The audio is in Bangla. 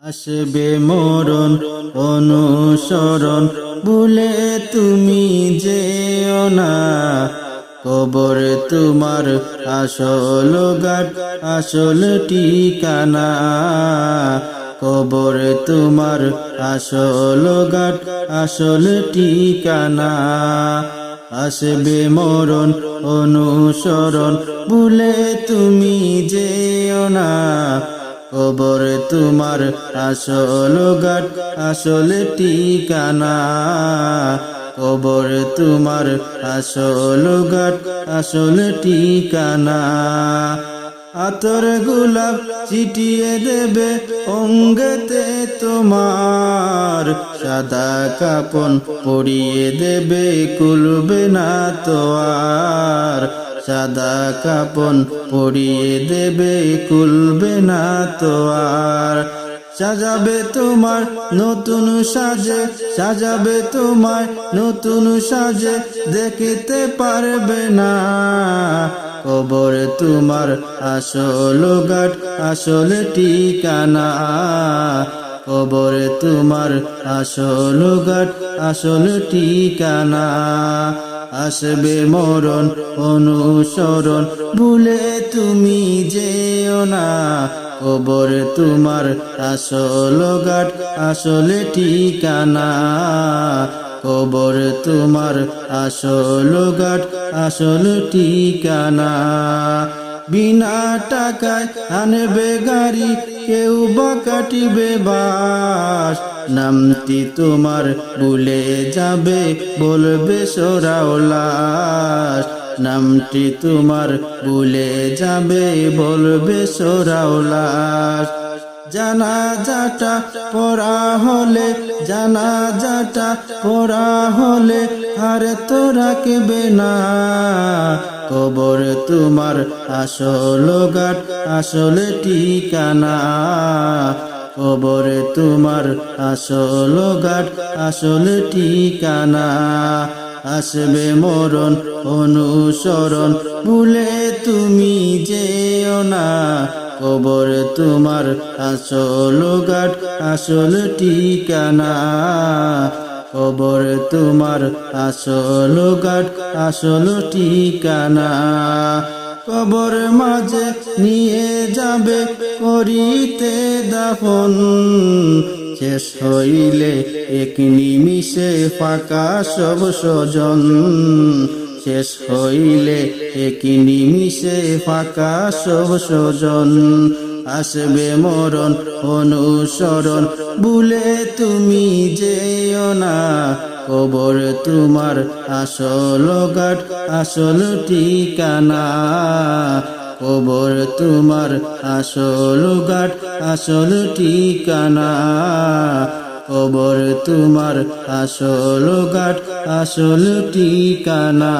আসবে মরণ অনুসরণ ভুলে তুমি যেও না। কবর তোমার আসল ঘাট, আসল ঠিকানা। কবর তোমার আসল ঘাট, আসল ঠিকানা। আসবে মরণ অনুসরণ ভুলে তুমি যেও না। কবর তোমার আসল ঘাট, আসল ঠিকানা। কবর তোমার আসল ঘাট, আসল ঠিকানা। আতর গোলাপ ছিটিয়ে দেবে অঙ্গেতে তোমার, সাদা কাপন পরিয়ে দেবে খুলবে না তো আর। সাদা কাপন পরিয়ে দেবে খুলবে না তো আর। সাজাবে তোমার নতুন সাজে, সাজাবে তোমার নতুন সাজে, দেখতে পারবে না। কবর তোমার আসল ঘাট, আসল ঠিকানা। কবর তোমার আসল ঘাট, আসল ঠিকানা। আসবে মরণ অনুসরণ ভুলে তুমি যেও না। কবর তোমার আসল ঘাট, আসল ঠিকানা। কবর তোমার আসল ঘাট, আসল ঠিকানা। বিনা টাকায় আনবে গাড়ি, কেউ বা কাটিবে বাস। নামটি তোমার ভুলে যাবে, বলবে সরাও লাশ। নামটি তোমার ভুলে যাবে, বলবে সরাও লাশ। জানাজাটা পড়া হলে, জানাজাটা পড়া হলে আর তো রাখবে না। কবর তোমার আসল ঘাট, আসল ঠিকানা। কবর তোমার আসল ঘাট, আসল ঠিকানা। আসবে মরণ অনুসরণ ভুলে তুমি যেও না। কবর তোমার আসল ঘাট, আসল ঠিকানা। কবর তোমার আসল ঘাট, আসল ঠিকানা। কবর মাঝে নিয়ে যাবে করিতে দাফন, শেষ হইলে এক নিমিষে ফাঁকা সব স্বজন। শেষ হইলে এক নিমিষে ফাঁকা সব স্বজন। আসবে মরণ অনুসরণ ভুলে তুমি যেও না। কবর তোমার আসল ঘাট, আসল ঠিকানা। কবর তোমার আসল ঘাট, আসল ঠিকানা। কবর তোমার আসল ঘাট, আসল ঠিকানা।